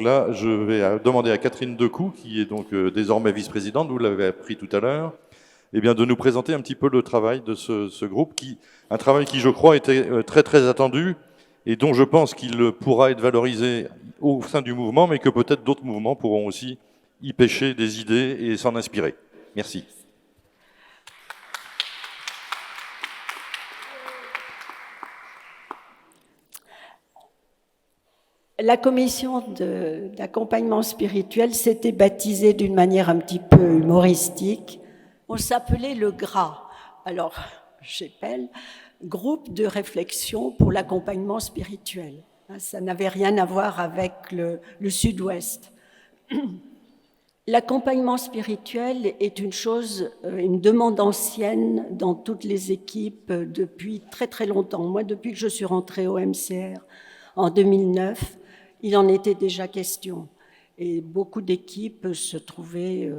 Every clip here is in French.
là, je vais demander à Catherine Decou, qui est donc désormais vice-présidente, vous l'avez appris tout à l'heure, eh bien, de nous présenter un petit peu le travail de ce groupe, un travail qui, je crois, était très très attendu et dont je pense qu'il pourra être valorisé au sein du mouvement, mais que peut-être d'autres mouvements pourront aussi y pêcher des idées et s'en inspirer. Merci. La commission d'accompagnement spirituel s'était baptisée d'une manière un petit peu humoristique. On s'appelait le GRA. Alors, j'appelle Groupe de réflexion pour l'accompagnement spirituel. Ça n'avait rien à voir avec le Sud-Ouest. L'accompagnement spirituel est une demande ancienne dans toutes les équipes depuis très très longtemps. Moi, depuis que je suis rentrée au MCR en 2009, il en était déjà question. Et beaucoup d'équipes se trouvaient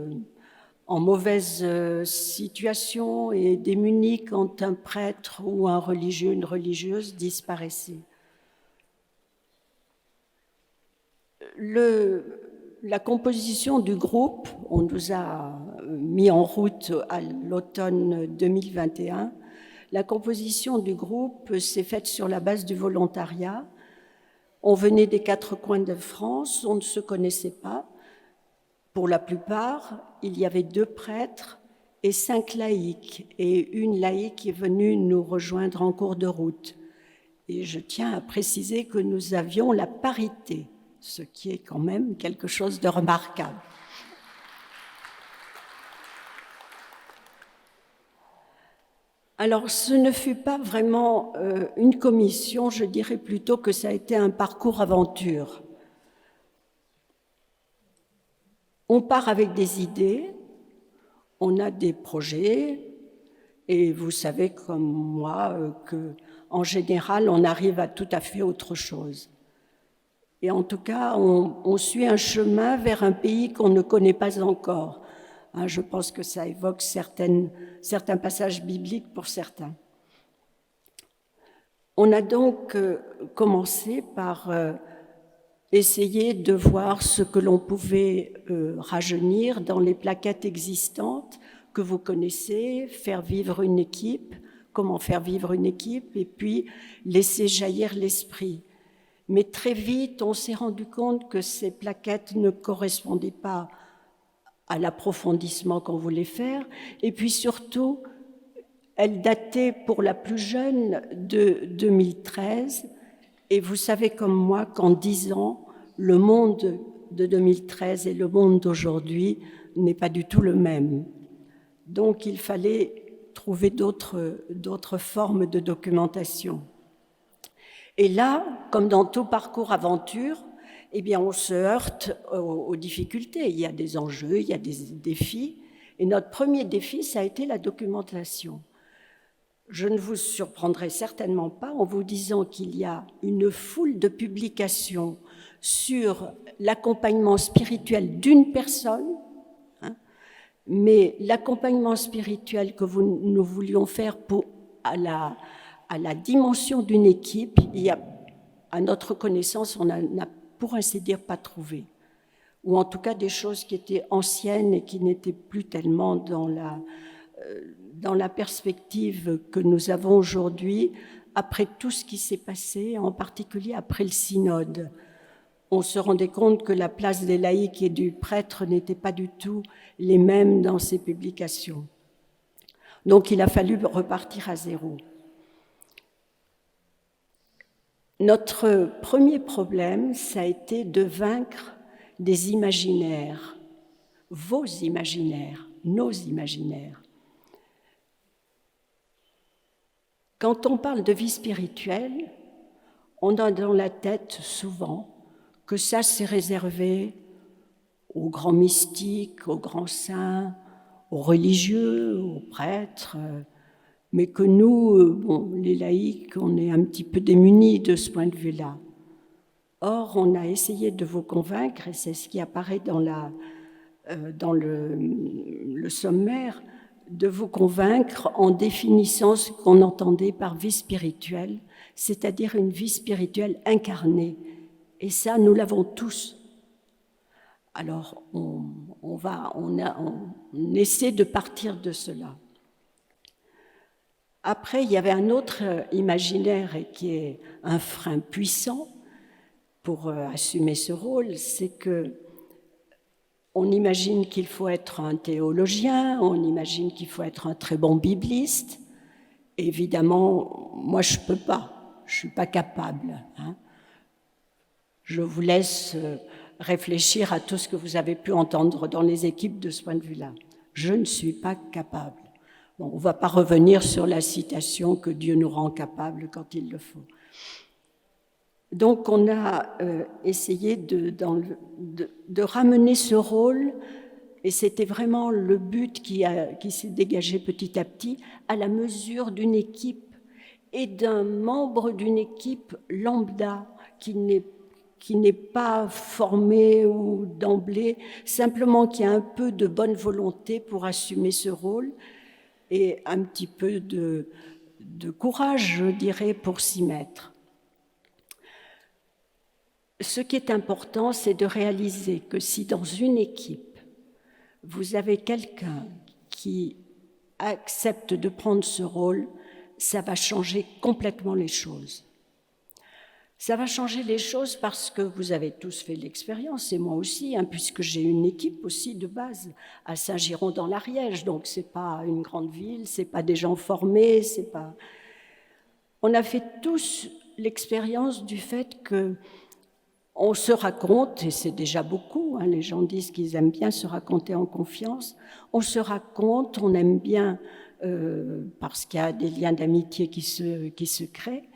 en mauvaise situation et démunies quand un prêtre ou un religieux, une religieuse disparaissait. La composition du groupe, on nous a mis en route à l'automne 2021. La composition du groupe s'est faite sur la base du volontariat. On venait des 4 coins de France, on ne se connaissait pas. Pour la plupart, il y avait 2 prêtres et 5 laïcs, et une laïque est venue nous rejoindre en cours de route. Et je tiens à préciser que nous avions la parité, ce qui est quand même quelque chose de remarquable. Alors, ce ne fut pas vraiment une commission, je dirais plutôt que ça a été un parcours aventure. On part avec des idées, on a des projets, et vous savez comme moi qu'en général, on arrive à tout à fait autre chose. Et en tout cas, on suit un chemin vers un pays qu'on ne connaît pas encore. Je pense que ça évoque certains passages bibliques pour certains. On a donc commencé par essayer de voir ce que l'on pouvait rajeunir dans les plaquettes existantes que vous connaissez, faire vivre une équipe, comment faire vivre une équipe, et puis laisser jaillir l'esprit. Mais très vite, on s'est rendu compte que ces plaquettes ne correspondaient pas à l'approfondissement qu'on voulait faire, et puis surtout, elles dataient pour la plus jeune de 2013, et vous savez comme moi qu'en 10 ans, le monde de 2013 et le monde d'aujourd'hui n'est pas du tout le même. Donc il fallait trouver d'autres formes de documentation. Et là, comme dans tout parcours aventure, eh bien, on se heurte aux difficultés. Il y a des enjeux, il y a des défis. Et notre premier défi, ça a été la documentation. Je ne vous surprendrai certainement pas en vous disant qu'il y a une foule de publications sur l'accompagnement spirituel d'une personne, mais l'accompagnement spirituel que nous voulions faire à la dimension d'une équipe, il y a, à notre connaissance, on n'a pour ainsi dire pas trouvé, ou en tout cas des choses qui étaient anciennes et qui n'étaient plus tellement dans la perspective que nous avons aujourd'hui, après tout ce qui s'est passé, en particulier après le synode. On se rendait compte que la place des laïcs et du prêtre n'était pas du tout les mêmes dans ces publications. Donc il a fallu repartir à zéro. Notre premier problème, ça a été de vaincre des imaginaires, vos imaginaires, nos imaginaires. Quand on parle de vie spirituelle, on a dans la tête souvent que ça c'est réservé aux grands mystiques, aux grands saints, aux religieux, aux prêtres, mais que nous, les laïcs, on est un petit peu démunis de ce point de vue-là. Or, on a essayé de vous convaincre, et c'est ce qui apparaît dans le sommaire, de vous convaincre en définissant ce qu'on entendait par vie spirituelle, c'est-à-dire une vie spirituelle incarnée. Et ça, nous l'avons tous. Alors, on essaie de partir de cela. Après, il y avait un autre imaginaire et qui est un frein puissant pour assumer ce rôle, c'est que on imagine qu'il faut être un théologien, on imagine qu'il faut être un très bon bibliste. Évidemment, moi, je ne peux pas, je ne suis pas capable. Hein. Je vous laisse réfléchir à tout ce que vous avez pu entendre dans les équipes de ce point de vue-là. Je ne suis pas capable. Bon, on ne va pas revenir sur la citation que Dieu nous rend capables quand il le faut. Donc, on a essayé de ramener ce rôle, et c'était vraiment le but qui s'est dégagé petit à petit, à la mesure d'une équipe et d'un membre d'une équipe lambda qui n'est pas formé ou d'emblée, simplement qui a un peu de bonne volonté pour assumer ce rôle et un petit peu de courage, je dirais, pour s'y mettre. Ce qui est important, c'est de réaliser que si dans une équipe, vous avez quelqu'un qui accepte de prendre ce rôle, ça va changer complètement les choses. Ça va changer les choses parce que vous avez tous fait l'expérience, et moi aussi, hein, puisque j'ai une équipe aussi de base à Saint-Giron dans l'Ariège, donc c'est pas une grande ville, c'est pas des gens formés, c'est pas... On a fait tous l'expérience du fait que on se raconte, et c'est déjà beaucoup, hein, les gens disent qu'ils aiment bien se raconter en confiance, on se raconte, on aime bien parce qu'il y a des liens d'amitié qui se créent,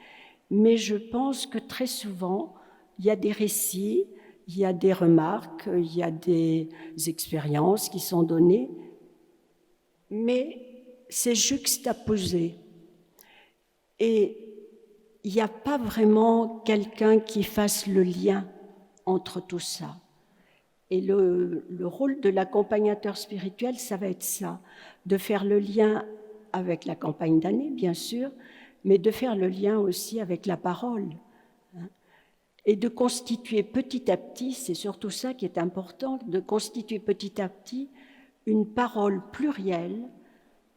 mais je pense que très souvent, il y a des récits, il y a des remarques, il y a des expériences qui sont données, mais c'est juxtaposé. Et il n'y a pas vraiment quelqu'un qui fasse le lien entre tout ça. Et le rôle de l'accompagnateur spirituel, ça va être ça, de faire le lien avec la campagne d'année, bien sûr, mais de faire le lien aussi avec la parole. Et de constituer petit à petit, c'est surtout ça qui est important, de constituer petit à petit une parole plurielle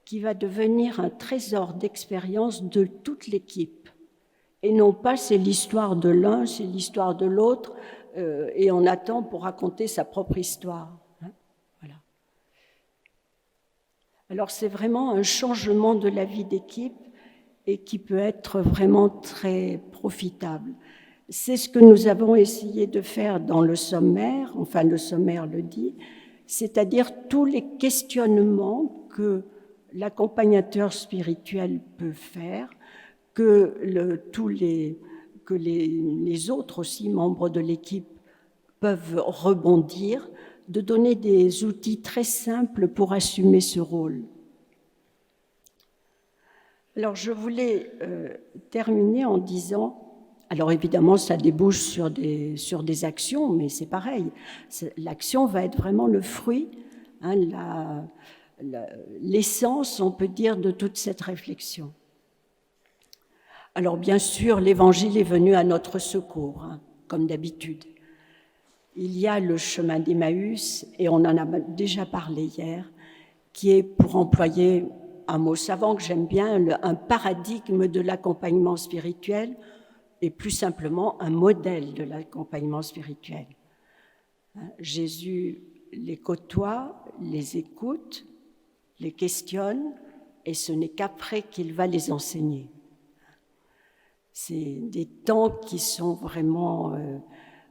qui va devenir un trésor d'expérience de toute l'équipe. Et non pas c'est l'histoire de l'un, c'est l'histoire de l'autre, et on attend pour raconter sa propre histoire. Hein, voilà. Alors c'est vraiment un changement de la vie d'équipe et qui peut être vraiment très profitable. C'est ce que nous avons essayé de faire dans le sommaire, enfin le sommaire le dit, c'est-à-dire tous les questionnements que l'accompagnateur spirituel peut faire, que les autres aussi, membres de l'équipe, peuvent rebondir, de donner des outils très simples pour assumer ce rôle. Alors, je voulais terminer en disant, alors évidemment, ça débouche sur des actions, mais c'est pareil. L'action va être vraiment le fruit, hein, l'essence, on peut dire, de toute cette réflexion. Alors bien sûr, l'Évangile est venu à notre secours, hein, comme d'habitude. Il y a le chemin d'Emmaüs, et on en a déjà parlé hier, qui est, pour employer un mot savant que j'aime bien, un paradigme de l'accompagnement spirituel, et plus simplement un modèle de l'accompagnement spirituel. Jésus les côtoie, les écoute, les questionne, et ce n'est qu'après qu'il va les enseigner. C'est des temps qui sont vraiment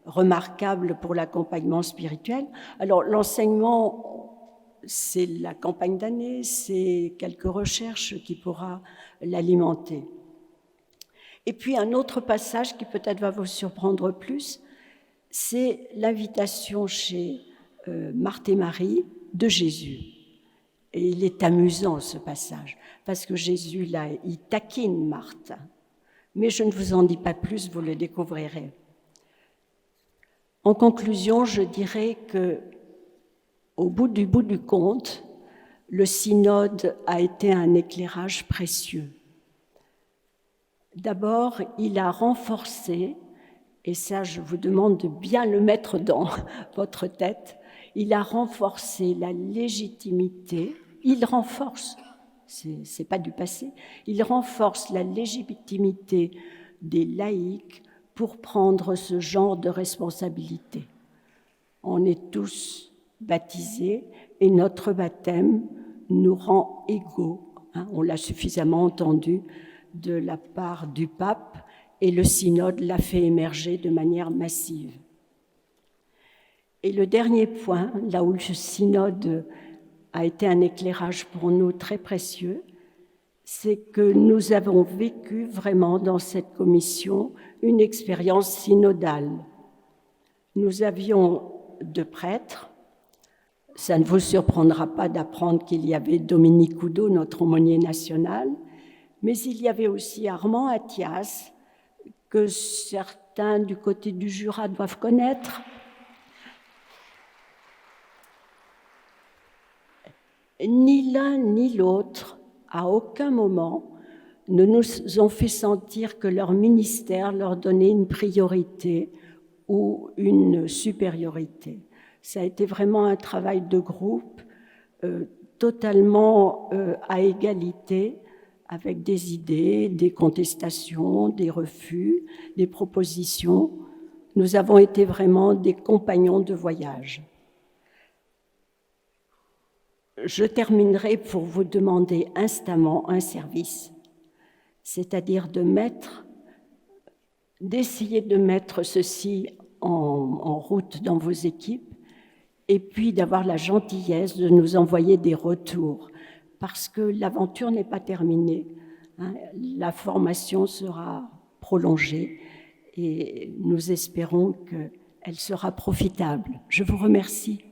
remarquables pour l'accompagnement spirituel. Alors, l'enseignement, c'est la campagne d'année, c'est quelques recherches qui pourra l'alimenter. Et puis, un autre passage qui peut-être va vous surprendre plus, c'est l'invitation chez Marthe et Marie de Jésus. Et il est amusant, ce passage, parce que Jésus, là, il taquine Marthe. Mais je ne vous en dis pas plus, vous le découvrirez. En conclusion, je dirais que, au bout du compte, le synode a été un éclairage précieux. D'abord, il a renforcé, et ça je vous demande de bien le mettre dans votre tête, Il a renforcé la légitimité, il renforce, c'est pas du passé, il renforce la légitimité des laïcs pour prendre ce genre de responsabilité. On est tous baptisés et notre baptême nous rend égaux. On l'a suffisamment entendu de la part du pape et le synode l'a fait émerger de manière massive. Et le dernier point, là où le synode a été un éclairage pour nous très précieux, c'est que nous avons vécu vraiment dans cette commission une expérience synodale. Nous avions 2 prêtres. Ça ne vous surprendra pas d'apprendre qu'il y avait Dominique Oudot, notre aumônier national, mais il y avait aussi Armand Athias, que certains du côté du Jura doivent connaître. Ni l'un ni l'autre, à aucun moment, ne nous ont fait sentir que leur ministère leur donnait une priorité ou une supériorité. Ça a été vraiment un travail de groupe totalement à égalité, avec des idées, des contestations, des refus, des propositions. Nous avons été vraiment des compagnons de voyage. Je terminerai pour vous demander instamment un service, c'est-à-dire d'essayer de mettre ceci en route dans vos équipes et puis d'avoir la gentillesse de nous envoyer des retours parce que l'aventure n'est pas terminée. La formation sera prolongée et nous espérons qu'elle sera profitable. Je vous remercie.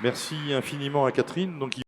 Merci infiniment à Catherine. Donc,